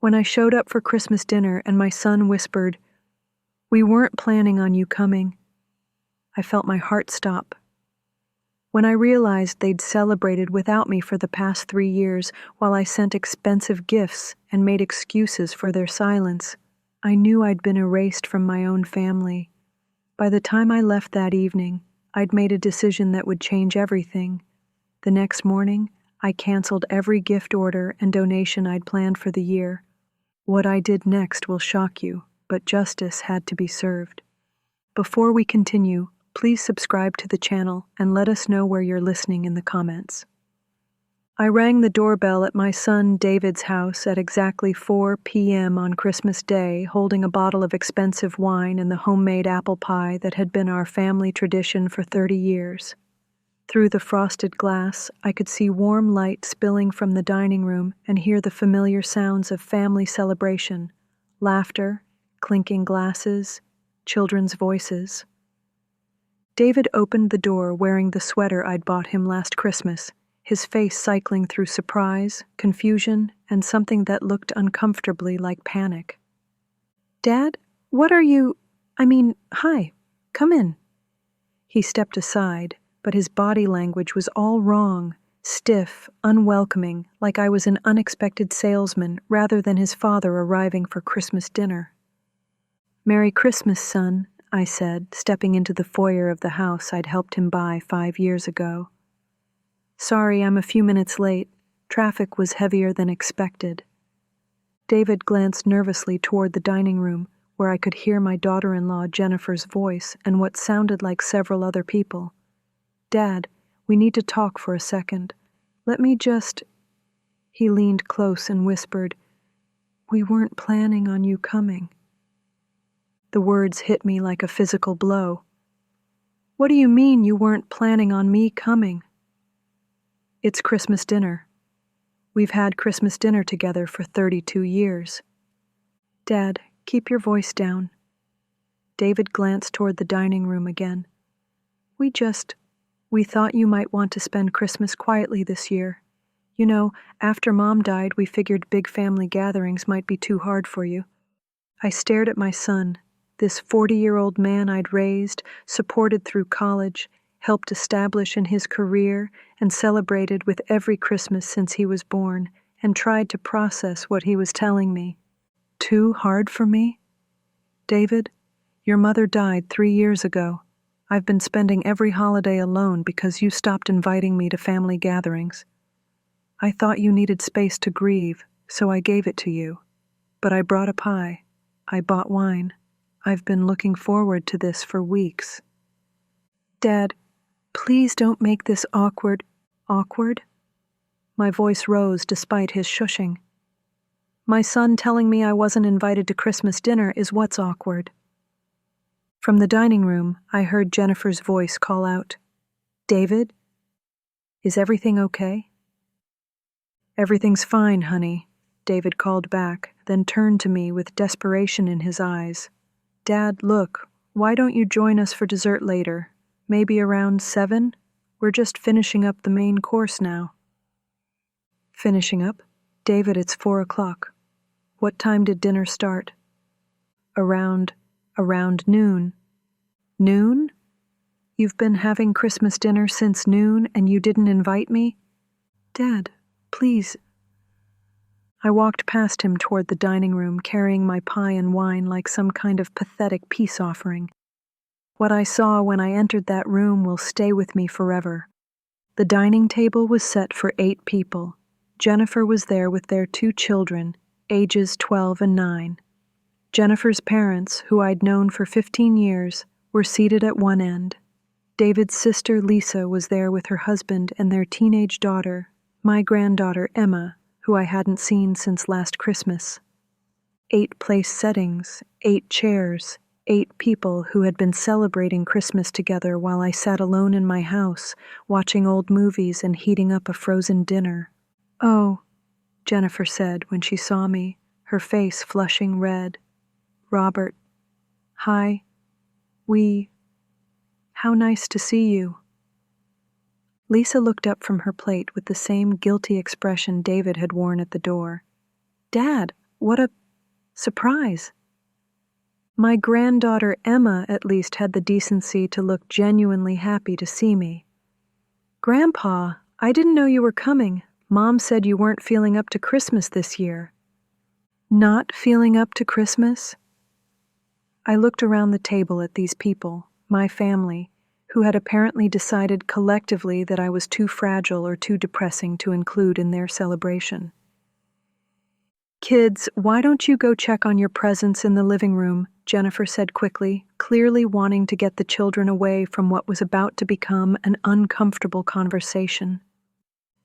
When I showed up for Christmas dinner and my son whispered, "We weren't planning on you coming," I felt my heart stop. When I realized they'd celebrated without me for the past 3 years while I sent expensive gifts and made excuses for their silence, I knew I'd been erased from my own family. By the time I left that evening, I'd made a decision that would change everything. The next morning, I canceled every gift order and donation I'd planned for the year. What I did next will shock you, but justice had to be served. Before we continue, please subscribe to the channel and let us know where you're listening in the comments. I rang the doorbell at my son David's house at exactly 4 p.m. on Christmas Day, holding a bottle of expensive wine and the homemade apple pie that had been our family tradition for 30 years. Through the frosted glass, I could see warm light spilling from the dining room and hear the familiar sounds of family celebration, laughter, clinking glasses, children's voices. David opened the door wearing the sweater I'd bought him last Christmas, his face cycling through surprise, confusion, and something that looked uncomfortably like panic. "Dad, what are you— hi, come in." He stepped aside, but his body language was all wrong, stiff, unwelcoming, like I was an unexpected salesman rather than his father arriving for Christmas dinner. "Merry Christmas, son," I said, stepping into the foyer of the house I'd helped him buy 5 years ago. "Sorry, I'm a few minutes late. Traffic was heavier than expected." David glanced nervously toward the dining room, where I could hear my daughter-in-law Jennifer's voice and what sounded like several other people. "Dad, we need to talk for a second. Let me just—" He leaned close and whispered, "We weren't planning on you coming." The words hit me like a physical blow. "What do you mean you weren't planning on me coming?" "It's Christmas dinner. We've had Christmas dinner together for 32 years. Dad, keep your voice down." David glanced toward the dining room again. We thought you might want to spend Christmas quietly this year. You know, after Mom died, we figured big family gatherings might be too hard for you." I stared at my son, this 40-year-old man I'd raised, supported through college, helped establish in his career, and celebrated with every Christmas since he was born, and tried to process what he was telling me. "Too hard for me? David, your mother died 3 years ago. I've been spending every holiday alone because you stopped inviting me to family gatherings. I thought you needed space to grieve, so I gave it to you. But I brought a pie. I bought wine. I've been looking forward to this for weeks." "Dad, please don't make this awkward." "Awkward?" My voice rose despite his shushing. "My son telling me I wasn't invited to Christmas dinner is what's awkward." From the dining room, I heard Jennifer's voice call out, "David? Is everything okay?" "Everything's fine, honey," David called back, then turned to me with desperation in his eyes. "Dad, look, why don't you join us for dessert later? Maybe around 7? We're just finishing up the main course now." "Finishing up? David, it's 4 o'clock. What time did dinner start?" Around noon." "Noon? You've been having Christmas dinner since noon and you didn't invite me? Dad, please." I walked past him toward the dining room, carrying my pie and wine like some kind of pathetic peace offering. What I saw when I entered that room will stay with me forever. The dining table was set for 8 people. Jennifer was there with their 2 children, ages 12 and 9. Jennifer's parents, who I'd known for 15 years, were seated at one end. David's sister Lisa was there with her husband and their teenage daughter, my granddaughter Emma, who I hadn't seen since last Christmas. 8 place settings, 8 chairs, 8 people who had been celebrating Christmas together while I sat alone in my house, watching old movies and heating up a frozen dinner. "Oh," Jennifer said when she saw me, her face flushing red. "Robert. Hi. How nice to see you." Lisa looked up from her plate with the same guilty expression David had worn at the door. "Dad, what a surprise. My granddaughter Emma at least had the decency to look genuinely happy to see me. Grandpa, I didn't know you were coming. Mom said you weren't feeling up to Christmas this year. Not feeling up to Christmas? I looked around the table at these people, my family, who had apparently decided collectively that I was too fragile or too depressing to include in their celebration. Kids, why don't you go check on your presents in the living room? Jennifer said quickly, clearly wanting to get the children away from what was about to become an uncomfortable conversation.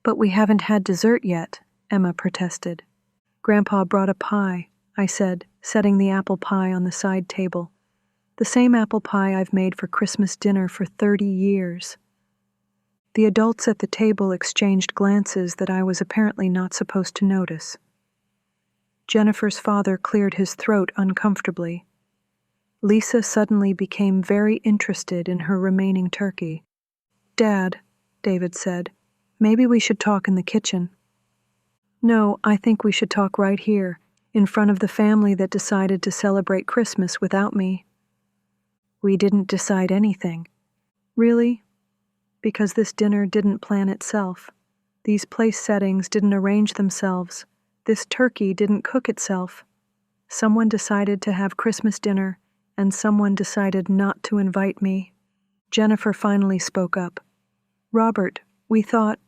But we haven't had dessert yet, Emma protested. Grandpa brought a pie, I said, setting the apple pie on the side table. The same apple pie I've made for Christmas dinner for 30 years. The adults at the table exchanged glances that I was apparently not supposed to notice. Jennifer's father cleared his throat uncomfortably. Lisa suddenly became very interested in her remaining turkey. Dad, David said, maybe we should talk in the kitchen. No, I think we should talk right here, in front of the family that decided to celebrate Christmas without me. We didn't decide anything. Really? Because this dinner didn't plan itself. These place settings didn't arrange themselves. This turkey didn't cook itself. Someone decided to have Christmas dinner, and someone decided not to invite me. Jennifer finally spoke up. Robert, we thought,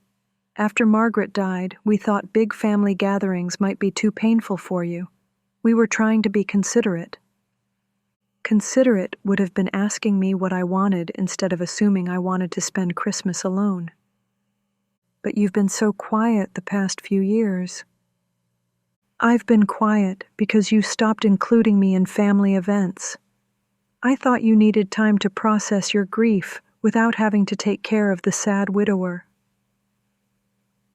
after Margaret died, we thought big family gatherings might be too painful for you. We were trying to be considerate. Considerate would have been asking me what I wanted instead of assuming I wanted to spend Christmas alone. But you've been so quiet the past few years. I've been quiet because you stopped including me in family events. I thought you needed time to process your grief without having to take care of the sad widower.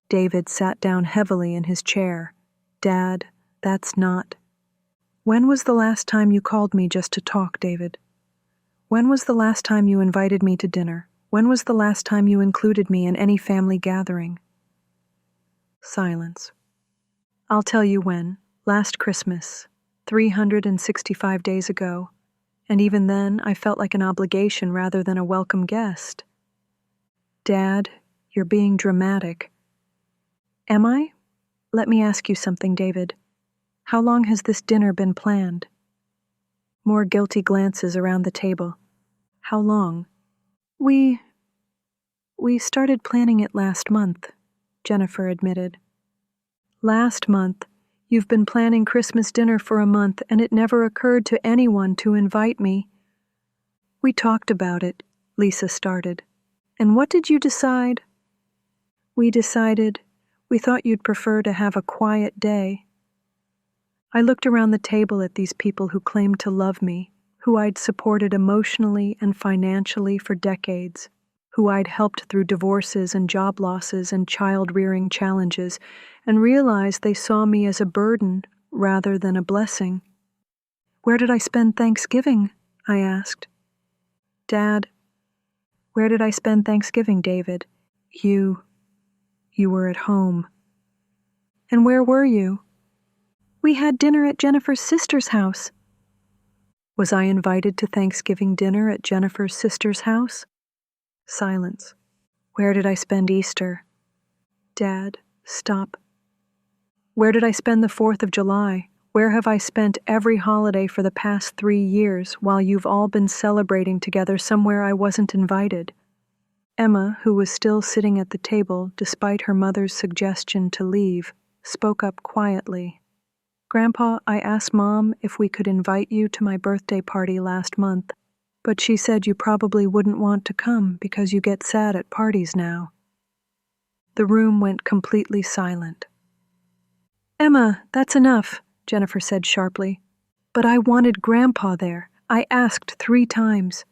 David sat down heavily in his chair. Dad, that's not. When was the last time you called me just to talk, David? When was the last time you invited me to dinner? When was the last time you included me in any family gathering? Silence. I'll tell you when. Last Christmas, 365 days ago. And even then, I felt like an obligation rather than a welcome guest. Dad, you're being dramatic. Am I? Let me ask you something, David. How long has this dinner been planned? More guilty glances around the table. How long? We started planning it last month, Jennifer admitted. Last month? You've been planning Christmas dinner for a month, and it never occurred to anyone to invite me. We talked about it, Lisa started. And what did you decide? We decided we thought you'd prefer to have a quiet day. I looked around the table at these people who claimed to love me, who I'd supported emotionally and financially for decades, who I'd helped through divorces and job losses and child-rearing challenges, and realized they saw me as a burden rather than a blessing. Where did I spend Thanksgiving? I asked. Dad, where did I spend Thanksgiving, David? You were at home. And where were you? We had dinner at Jennifer's sister's house. Was I invited to Thanksgiving dinner at Jennifer's sister's house? Silence. Where did I spend Easter? Dad, stop. Where did I spend the 4th of July? Where have I spent every holiday for the past 3 years while you've all been celebrating together somewhere I wasn't invited? Emma, who was still sitting at the table despite her mother's suggestion to leave, spoke up quietly. Grandpa, I asked Mom if we could invite you to my birthday party last month, but she said you probably wouldn't want to come because you get sad at parties now. The room went completely silent. Emma, that's enough, Jennifer said sharply. But I wanted Grandpa there. I asked 3 times.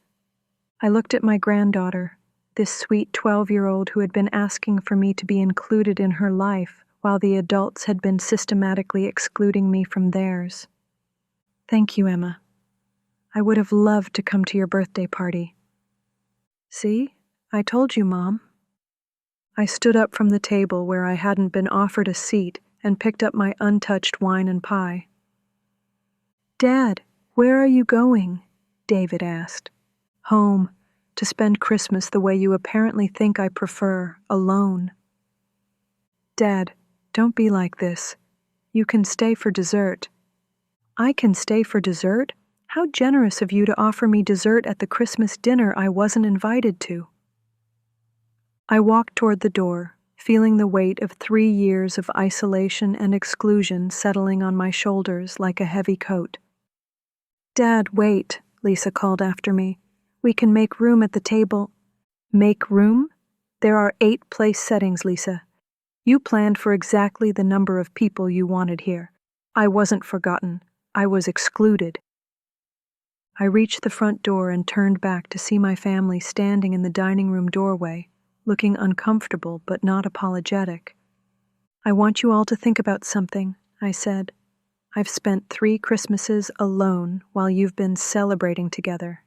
I looked at my granddaughter, this sweet 12-year-old who had been asking for me to be included in her life while the adults had been systematically excluding me from theirs. Thank you, Emma. I would have loved to come to your birthday party. See? I told you, Mom. I stood up from the table where I hadn't been offered a seat and picked up my untouched wine and pie. "Dad, where are you going?" David asked. "Home, to spend Christmas the way you apparently think I prefer, alone." "Dad, don't be like this. You can stay for dessert." "I can stay for dessert? How generous of you to offer me dessert at the Christmas dinner I wasn't invited to." I walked toward the door, feeling the weight of 3 years of isolation and exclusion settling on my shoulders like a heavy coat. "Dad, wait," Lisa called after me. "We can make room at the table." "Make room? There are 8 place settings, Lisa. You planned for exactly the number of people you wanted here. I wasn't forgotten. I was excluded." I reached the front door and turned back to see my family standing in the dining room doorway, looking uncomfortable but not apologetic. "I want you all to think about something," I said. "I've spent 3 Christmases alone while you've been celebrating together.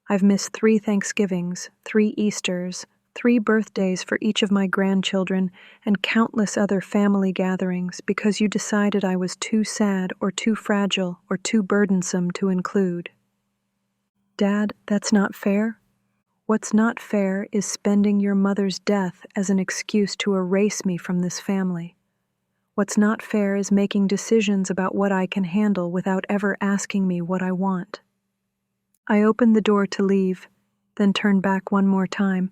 I've missed 3 Thanksgivings, 3 Easters, 3 birthdays for each of my grandchildren, and countless other family gatherings because you decided I was too sad or too fragile or too burdensome to include." "Dad, that's not fair." "What's not fair is spending your mother's death as an excuse to erase me from this family. What's not fair is making decisions about what I can handle without ever asking me what I want." I opened the door to leave, then turned back one more time.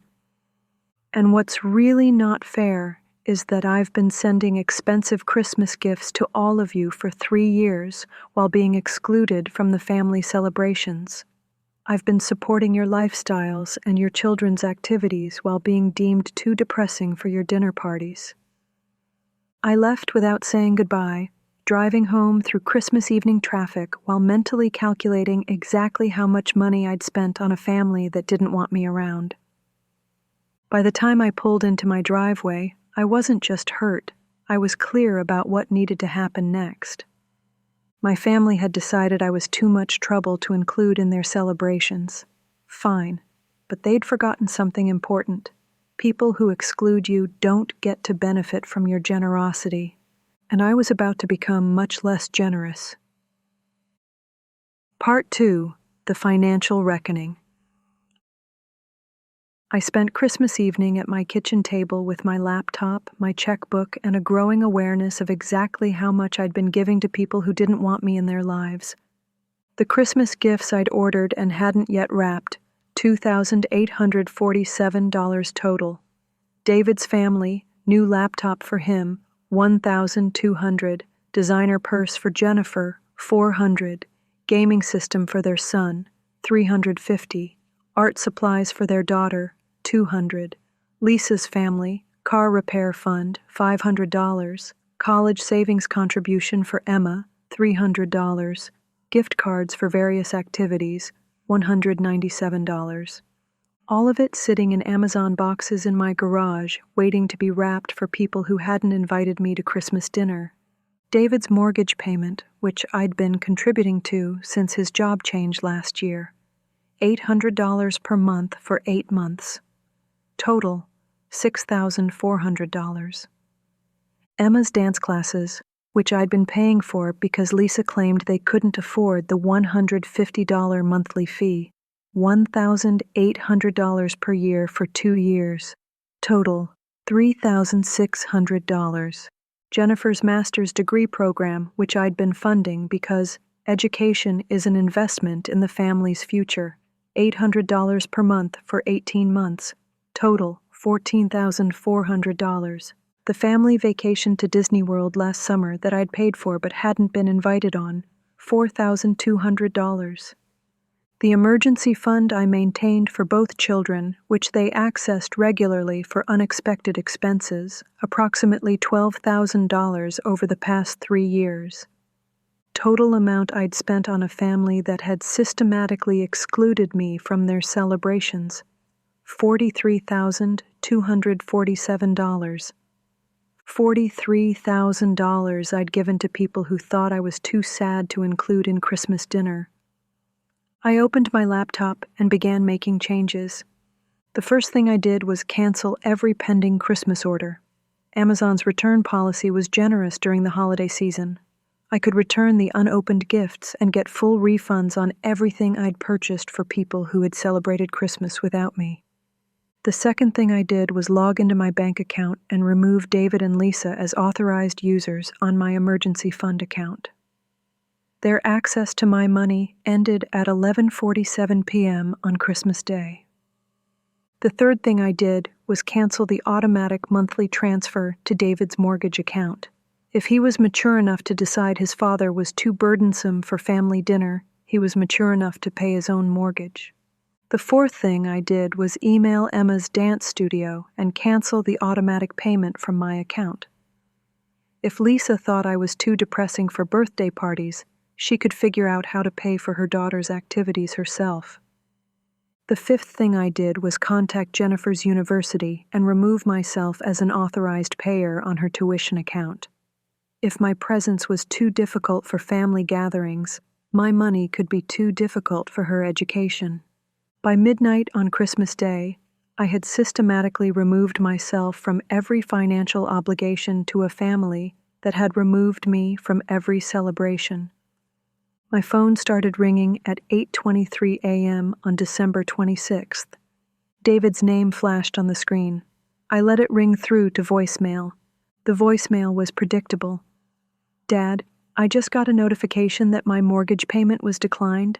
"And what's really not fair is that I've been sending expensive Christmas gifts to all of you for 3 years while being excluded from the family celebrations. I've been supporting your lifestyles and your children's activities while being deemed too depressing for your dinner parties." I left without saying goodbye, driving home through Christmas evening traffic while mentally calculating exactly how much money I'd spent on a family that didn't want me around. By the time I pulled into my driveway, I wasn't just hurt, I was clear about what needed to happen next. My family had decided I was too much trouble to include in their celebrations. Fine, but they'd forgotten something important. People who exclude you don't get to benefit from your generosity, and I was about to become much less generous. Part 2: The Financial Reckoning. I spent Christmas evening at my kitchen table with my laptop, my checkbook, and a growing awareness of exactly how much I'd been giving to people who didn't want me in their lives. The Christmas gifts I'd ordered and hadn't yet wrapped, $2,847 total. David's family, new laptop for him, $1,200, designer purse for Jennifer, $400, gaming system for their son, $350, art supplies for their daughter, $200, Lisa's family, car repair fund, $500, college savings contribution for Emma, $300, gift cards for various activities, $197. All of it sitting in Amazon boxes in my garage, waiting to be wrapped for people who hadn't invited me to Christmas dinner. David's mortgage payment, which I'd been contributing to since his job change last year. $800 per month for 8 months. Total, $6,400. Emma's dance classes, which I'd been paying for because Lisa claimed they couldn't afford the $150 monthly fee. $1,800 per year for 2 years. Total, $3,600. Jennifer's master's degree program, which I'd been funding because education is an investment in the family's future. $800 per month for 18 months. Total, $14,400. The family vacation to Disney World last summer that I'd paid for but hadn't been invited on, $4,200. The emergency fund I maintained for both children, which they accessed regularly for unexpected expenses, approximately $12,000 over the past 3 years. Total amount I'd spent on a family that had systematically excluded me from their celebrations, $43,247. $43,000 I'd given to people who thought I was too sad to include in Christmas dinner. I opened my laptop and began making changes. The first thing I did was cancel every pending Christmas order. Amazon's return policy was generous during the holiday season. I could return the unopened gifts and get full refunds on everything I'd purchased for people who had celebrated Christmas without me. The second thing I did was log into my bank account and remove David and Lisa as authorized users on my emergency fund account. Their access to my money ended at 11:47 p.m. on Christmas Day. The third thing I did was cancel the automatic monthly transfer to David's mortgage account. If he was mature enough to decide his father was too burdensome for family dinner, he was mature enough to pay his own mortgage. The fourth thing I did was email Emma's dance studio and cancel the automatic payment from my account. If Lisa thought I was too depressing for birthday parties, she could figure out how to pay for her daughter's activities herself. The fifth thing I did was contact Jennifer's university and remove myself as an authorized payer on her tuition account. If my presence was too difficult for family gatherings, my money could be too difficult for her education. By midnight on Christmas Day, I had systematically removed myself from every financial obligation to a family that had removed me from every celebration. My phone started ringing at 8:23 a.m. on December 26th. David's name flashed on the screen. I let it ring through to voicemail. The voicemail was predictable. "Dad, I just got a notification that my mortgage payment was declined.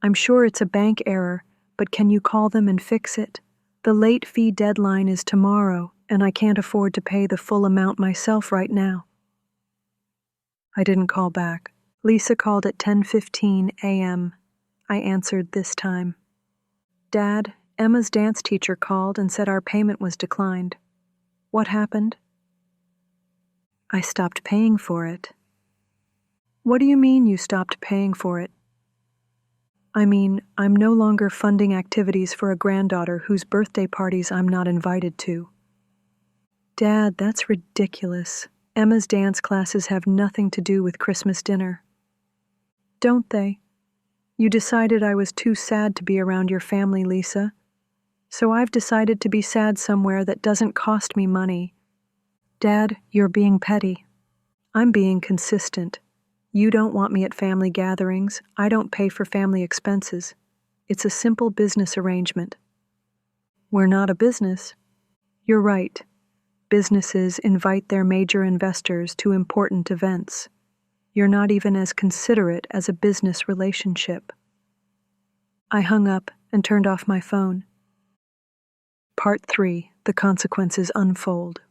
I'm sure it's a bank error, but can you call them and fix it? The late fee deadline is tomorrow, and I can't afford to pay the full amount myself right now." I didn't call back. Lisa called at 10:15 a.m. I answered this time. "Dad, Emma's dance teacher called and said our payment was declined. What happened?" "I stopped paying for it." "What do you mean you stopped paying for it?" "I mean, I'm no longer funding activities for a granddaughter whose birthday parties I'm not invited to." "Dad, that's ridiculous. Emma's dance classes have nothing to do with Christmas dinner." "Don't they? You decided I was too sad to be around your family, Lisa. So I've decided to be sad somewhere that doesn't cost me money." "Dad, you're being petty." "I'm being consistent. You don't want me at family gatherings. I don't pay for family expenses. It's a simple business arrangement." "We're not a business." "You're right. Businesses invite their major investors to important events. You're not even as considerate as a business relationship." I hung up and turned off my phone. Part 3. The consequences unfold.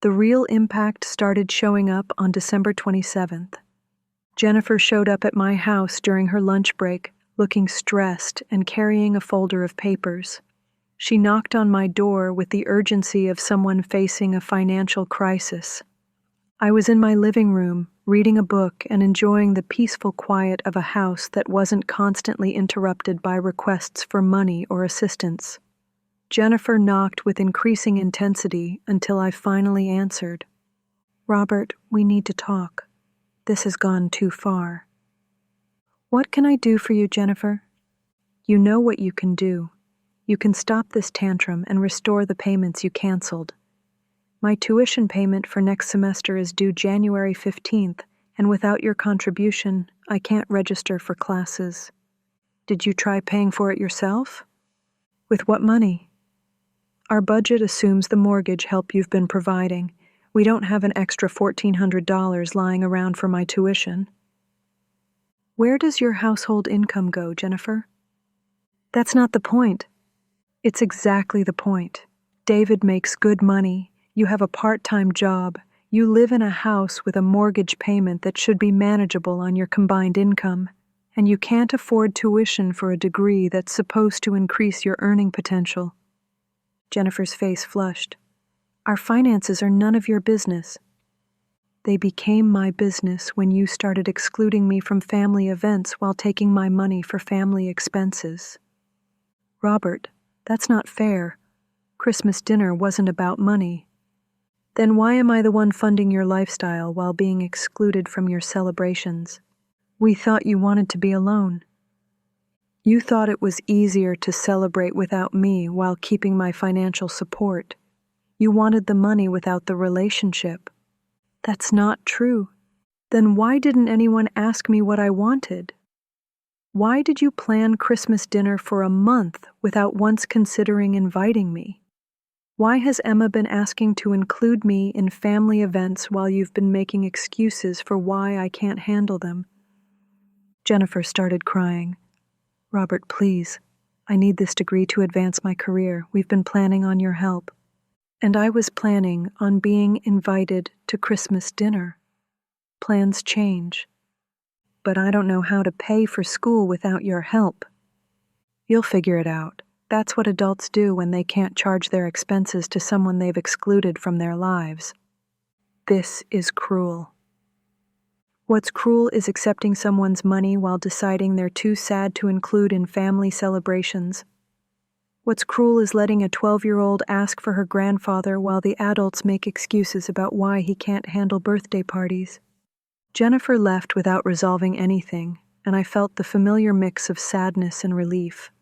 The real impact started showing up on December 27th. Jennifer showed up at my house during her lunch break, looking stressed and carrying a folder of papers. She knocked on my door with the urgency of someone facing a financial crisis. I was in my living room, reading a book and enjoying the peaceful quiet of a house that wasn't constantly interrupted by requests for money or assistance. Jennifer knocked with increasing intensity until I finally answered. "Robert, we need to talk. This has gone too far." "What can I do for you, Jennifer?" "You know what you can do. You can stop this tantrum and restore the payments you canceled. My tuition payment for next semester is due January 15th, and without your contribution, I can't register for classes." "Did you try paying for it yourself?" "With what money?" "Our budget assumes the mortgage help you've been providing. We don't have an extra $1,400 lying around for my tuition." "Where does your household income go, Jennifer?" "That's not the point." "It's exactly the point. David makes good money. You have a part-time job. You live in a house with a mortgage payment that should be manageable on your combined income, and you can't afford tuition for a degree that's supposed to increase your earning potential." Jennifer's face flushed. "Our finances are none of your business." "They became my business when you started excluding me from family events while taking my money for family expenses." "Robert, that's not fair. Christmas dinner wasn't about money." "Then why am I the one funding your lifestyle while being excluded from your celebrations?" "We thought you wanted to be alone." "You thought it was easier to celebrate without me while keeping my financial support. You wanted the money without the relationship." That's not true. Then why didn't anyone ask me what I wanted? Why did you plan Christmas dinner for a month without once considering inviting me? Why has Emma been asking to include me in family events while you've been making excuses for why I can't handle them? Jennifer started crying. Robert, please. I need this degree to advance my career. We've been planning on your help. And I was planning on being invited to Christmas dinner. Plans change. But I don't know how to pay for school without your help. You'll figure it out. That's what adults do when they can't charge their expenses to someone they've excluded from their lives. This is cruel. What's cruel is accepting someone's money while deciding they're too sad to include in family celebrations. What's cruel is letting a 12-year-old ask for her grandfather while the adults make excuses about why he can't handle birthday parties. Jennifer left without resolving anything, and I felt the familiar mix of sadness and relief.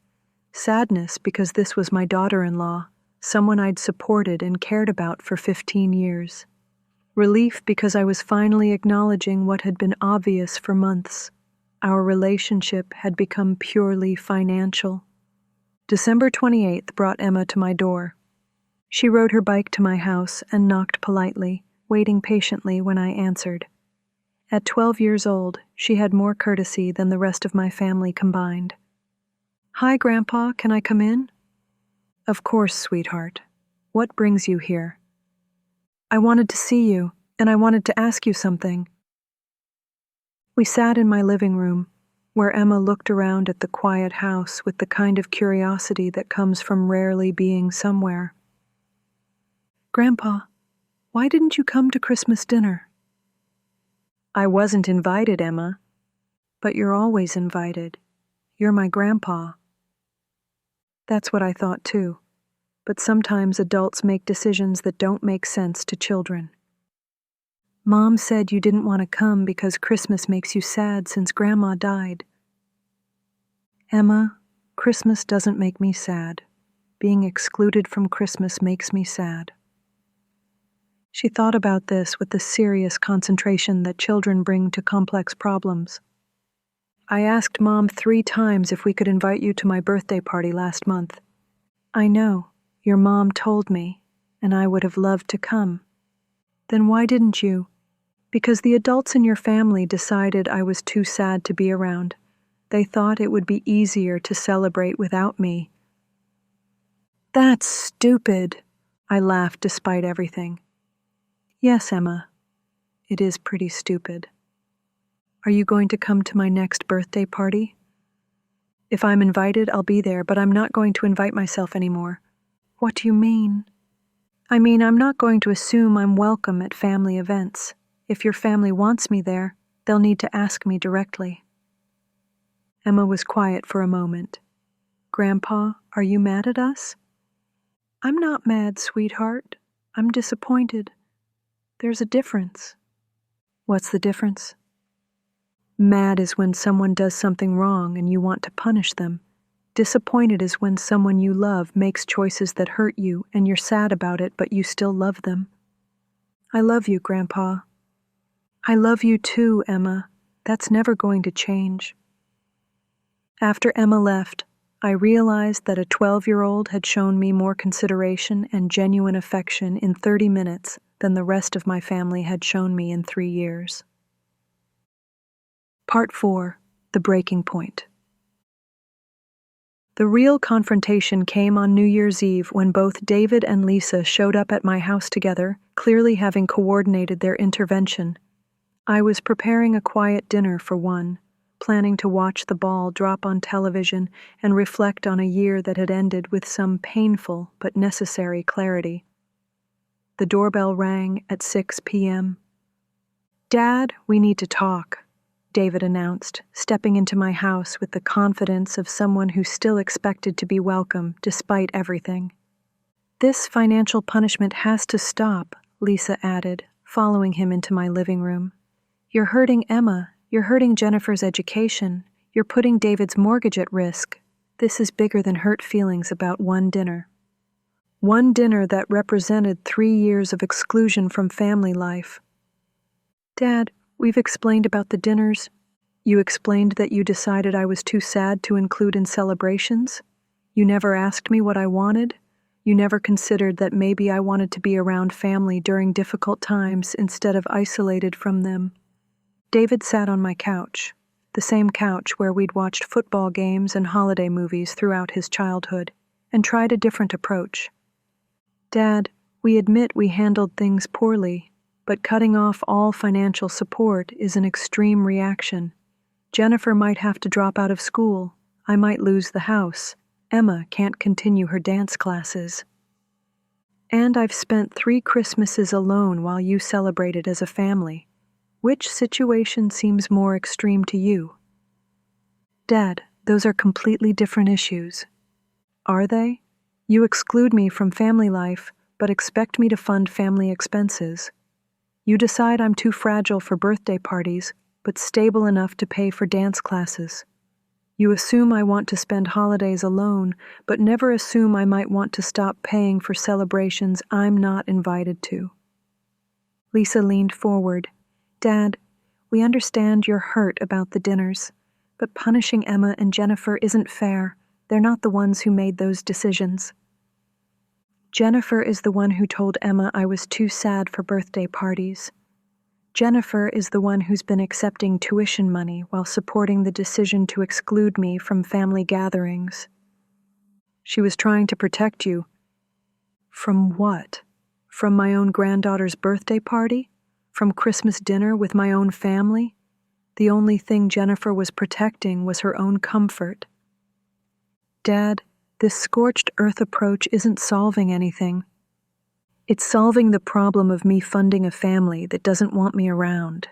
Sadness because this was my daughter-in-law, someone I'd supported and cared about for 15 years. Relief because I was finally acknowledging what had been obvious for months. Our relationship had become purely financial. December 28th brought Emma to my door. She rode her bike to my house and knocked politely, waiting patiently when I answered. At 12 years old, she had more courtesy than the rest of my family combined. Hi, Grandpa, can I come in? Of course, sweetheart. What brings you here? I wanted to see you, and I wanted to ask you something. We sat in my living room, where Emma looked around at the quiet house with the kind of curiosity that comes from rarely being somewhere. Grandpa, why didn't you come to Christmas dinner? I wasn't invited, Emma. But you're always invited. You're my grandpa. That's what I thought too. But sometimes adults make decisions that don't make sense to children. Mom said you didn't want to come because Christmas makes you sad since Grandma died. Emma, Christmas doesn't make me sad. Being excluded from Christmas makes me sad. She thought about this with the serious concentration that children bring to complex problems. I asked Mom 3 times if we could invite you to my birthday party last month. I know, your mom told me, and I would have loved to come. Then why didn't you? Because the adults in your family decided I was too sad to be around. They thought it would be easier to celebrate without me. That's stupid, I laughed despite everything. Yes, Emma, it is pretty stupid. Are you going to come to my next birthday party? If I'm invited, I'll be there, but I'm not going to invite myself anymore. What do you mean? I mean, I'm not going to assume I'm welcome at family events. If your family wants me there, they'll need to ask me directly. Emma was quiet for a moment. Grandpa, are you mad at us? I'm not mad, sweetheart. I'm disappointed. There's a difference. What's the difference? Mad is when someone does something wrong and you want to punish them. Disappointed is when someone you love makes choices that hurt you and you're sad about it, but you still love them. I love you, Grandpa. I love you too, Emma. That's never going to change. After Emma left, I realized that a 12-year-old had shown me more consideration and genuine affection in 30 minutes than the rest of my family had shown me in 3 years. Part 4. The Breaking Point. The real confrontation came on New Year's Eve when both David and Lisa showed up at my house together, clearly having coordinated their intervention. I was preparing a quiet dinner for one, planning to watch the ball drop on television and reflect on a year that had ended with some painful but necessary clarity. The doorbell rang at 6 p.m. "Dad, we need to talk," David announced, stepping into my house with the confidence of someone who still expected to be welcome despite everything. "This financial punishment has to stop," Lisa added, following him into my living room. "You're hurting Emma. You're hurting Jennifer's education. You're putting David's mortgage at risk. This is bigger than hurt feelings about one dinner." One dinner that represented 3 years of exclusion from family life. Dad, we've explained about the dinners. You explained that you decided I was too sad to include in celebrations. You never asked me what I wanted. You never considered that maybe I wanted to be around family during difficult times instead of isolated from them. David sat on my couch, the same couch where we'd watched football games and holiday movies throughout his childhood, and tried a different approach. Dad, we admit we handled things poorly, but cutting off all financial support is an extreme reaction. Jennifer might have to drop out of school. I might lose the house. Emma can't continue her dance classes. And I've spent 3 Christmases alone while you celebrated as a family. Which situation seems more extreme to you? Dad, those are completely different issues. Are they? You exclude me from family life, but expect me to fund family expenses. You decide I'm too fragile for birthday parties, but stable enough to pay for dance classes. You assume I want to spend holidays alone, but never assume I might want to stop paying for celebrations I'm not invited to. Lisa leaned forward. Dad, we understand you're hurt about the dinners, but punishing Emma and Jennifer isn't fair. They're not the ones who made those decisions. Jennifer is the one who told Emma I was too sad for birthday parties. Jennifer is the one who's been accepting tuition money while supporting the decision to exclude me from family gatherings. She was trying to protect you. From what? From my own granddaughter's birthday party? From Christmas dinner with my own family? The only thing Jennifer was protecting was her own comfort. Dad, this scorched earth approach isn't solving anything. It's solving the problem of me funding a family that doesn't want me around.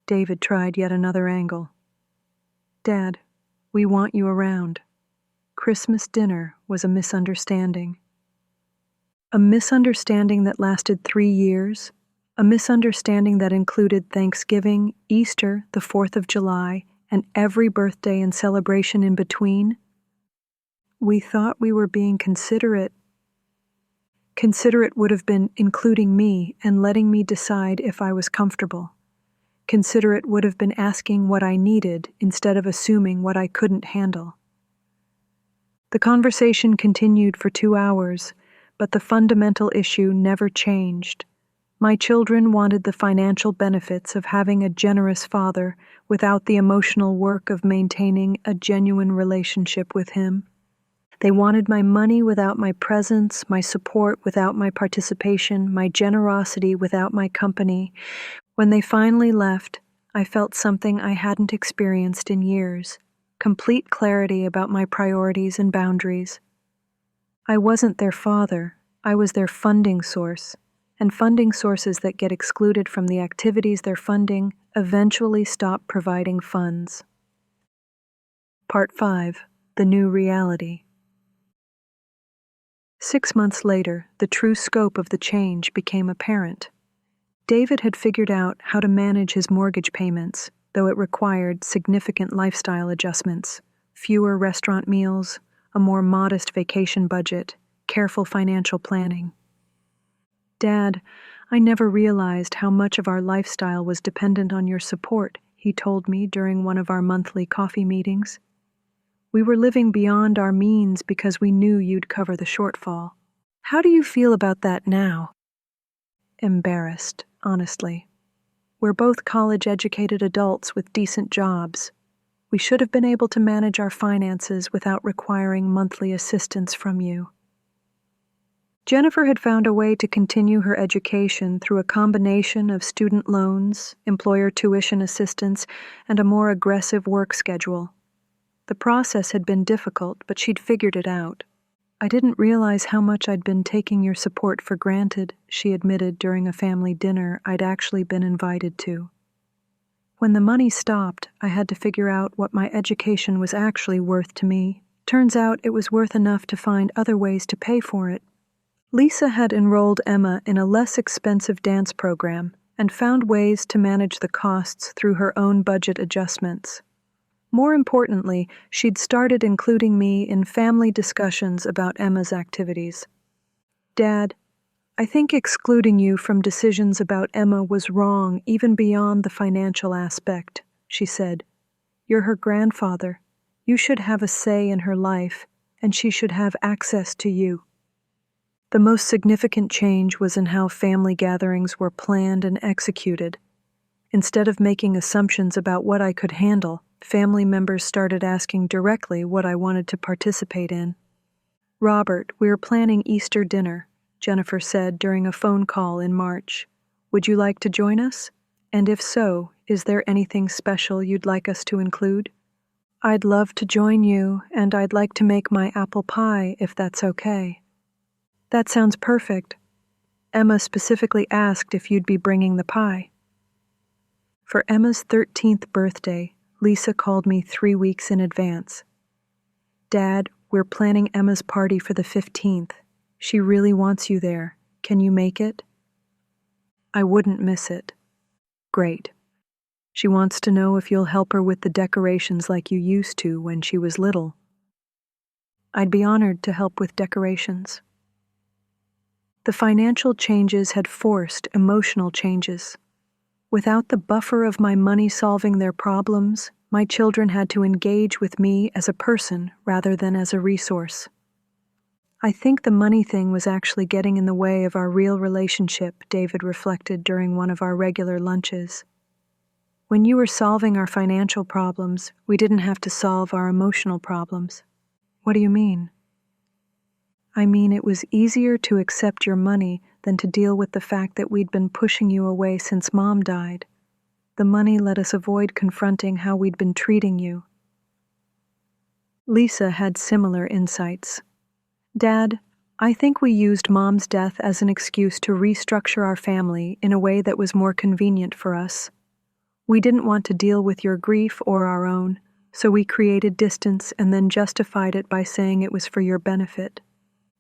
David tried yet another angle. Dad, we want you around. Christmas dinner was a misunderstanding. A misunderstanding that lasted 3 years, a misunderstanding that included Thanksgiving, Easter, the 4th of July, and every birthday and celebration in between. We thought we were being considerate. Considerate would have been including me and letting me decide if I was comfortable. Considerate would have been asking what I needed instead of assuming what I couldn't handle. The conversation continued for 2 hours, but the fundamental issue never changed. My children wanted the financial benefits of having a generous father without the emotional work of maintaining a genuine relationship with him. They wanted my money without my presence, my support without my participation, my generosity without my company. When they finally left, I felt something I hadn't experienced in years, complete clarity about my priorities and boundaries. I wasn't their father, I was their funding source, and funding sources that get excluded from the activities they're funding eventually stop providing funds. Part 5. The New Reality. 6 months later, the true scope of the change became apparent. David had figured out how to manage his mortgage payments, though it required significant lifestyle adjustments, fewer restaurant meals, a more modest vacation budget, careful financial planning. Dad, I never realized how much of our lifestyle was dependent on your support, he told me during one of our monthly coffee meetings. We were living beyond our means because we knew you'd cover the shortfall. How do you feel about that now? Embarrassed, honestly. We're both college-educated adults with decent jobs. We should have been able to manage our finances without requiring monthly assistance from you. Jennifer had found a way to continue her education through a combination of student loans, employer tuition assistance, and a more aggressive work schedule. The process had been difficult, but she'd figured it out. I didn't realize how much I'd been taking your support for granted, she admitted during a family dinner I'd actually been invited to. When the money stopped, I had to figure out what my education was actually worth to me. Turns out it was worth enough to find other ways to pay for it. Lisa had enrolled Emma in a less expensive dance program and found ways to manage the costs through her own budget adjustments. More importantly, she'd started including me in family discussions about Emma's activities. Dad, I think excluding you from decisions about Emma was wrong even beyond the financial aspect, she said. You're her grandfather. You should have a say in her life, and she should have access to you. The most significant change was in how family gatherings were planned and executed. Instead of making assumptions about what I could handle, family members started asking directly what I wanted to participate in. Robert, we're planning Easter dinner, Jennifer said during a phone call in March. Would you like to join us? And if so, is there anything special you'd like us to include? I'd love to join you, and I'd like to make my apple pie if that's okay. That sounds perfect. Emma specifically asked if you'd be bringing the pie. For Emma's 13th birthday, Lisa called me 3 weeks in advance. Dad, we're planning Emma's party for the 15th. She really wants you there. Can you make it? I wouldn't miss it. Great. She wants to know if you'll help her with the decorations like you used to when she was little. I'd be honored to help with decorations. The financial changes had forced emotional changes. Without the buffer of my money solving their problems, my children had to engage with me as a person rather than as a resource. I think the money thing was actually getting in the way of our real relationship, David reflected during one of our regular lunches. When you were solving our financial problems, we didn't have to solve our emotional problems. What do you mean? I mean, it was easier to accept your money than to deal with the fact that we'd been pushing you away since Mom died. The money let us avoid confronting how we'd been treating you. Lisa had similar insights. Dad, I think we used Mom's death as an excuse to restructure our family in a way that was more convenient for us. We didn't want to deal with your grief or our own, so we created distance and then justified it by saying it was for your benefit.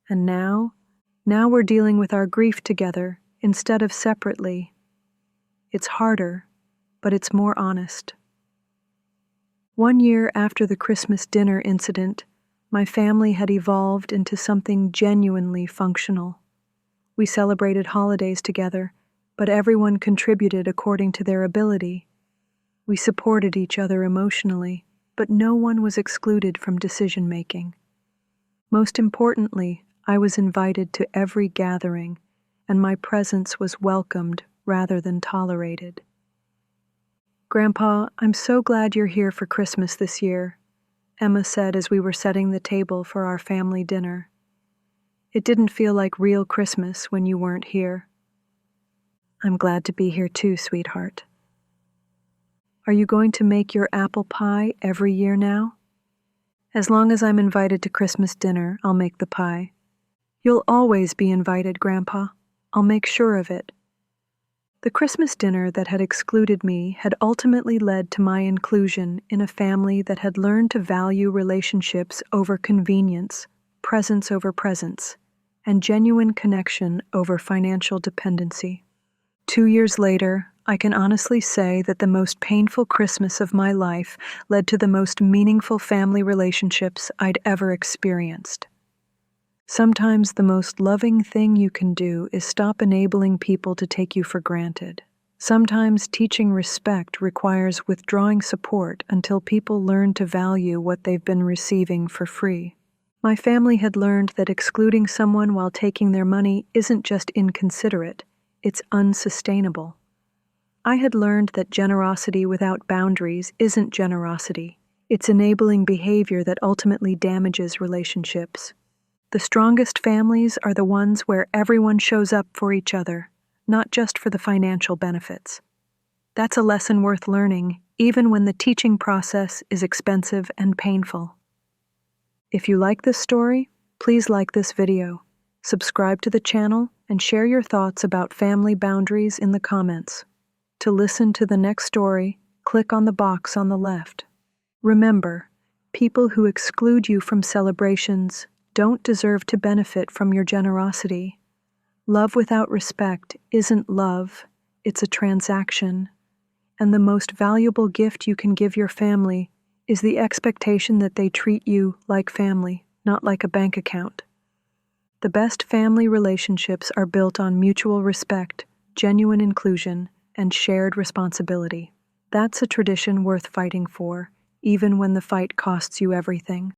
And now we're dealing with our grief together instead of separately. It's harder, but it's more honest. 1 year after the Christmas dinner incident, my family had evolved into something genuinely functional. We celebrated holidays together, but everyone contributed according to their ability. We supported each other emotionally, but no one was excluded from decision-making. Most importantly, I was invited to every gathering, and my presence was welcomed rather than tolerated. Grandpa, I'm so glad you're here for Christmas this year, Emma said as we were setting the table for our family dinner. It didn't feel like real Christmas when you weren't here. I'm glad to be here too, sweetheart. Are you going to make your apple pie every year now? As long as I'm invited to Christmas dinner, I'll make the pie. You'll always be invited, Grandpa. I'll make sure of it. The Christmas dinner that had excluded me had ultimately led to my inclusion in a family that had learned to value relationships over convenience, presence over presence, and genuine connection over financial dependency. 2 years later, I can honestly say that the most painful Christmas of my life led to the most meaningful family relationships I'd ever experienced. Sometimes the most loving thing you can do is stop enabling people to take you for granted. Sometimes teaching respect requires withdrawing support until people learn to value what they've been receiving for free. My family had learned that excluding someone while taking their money isn't just inconsiderate, it's unsustainable. I had learned that generosity without boundaries isn't generosity. It's enabling behavior that ultimately damages relationships. The strongest families are the ones where everyone shows up for each other, not just for the financial benefits. That's a lesson worth learning, even when the teaching process is expensive and painful. If you like this story, please like this video, subscribe to the channel, and share your thoughts about family boundaries in the comments. To listen to the next story, click on the box on the left. Remember, people who exclude you from celebrations don't deserve to benefit from your generosity. Love without respect isn't love, it's a transaction. And the most valuable gift you can give your family is the expectation that they treat you like family, not like a bank account. The best family relationships are built on mutual respect, genuine inclusion, and shared responsibility. That's a tradition worth fighting for, even when the fight costs you everything.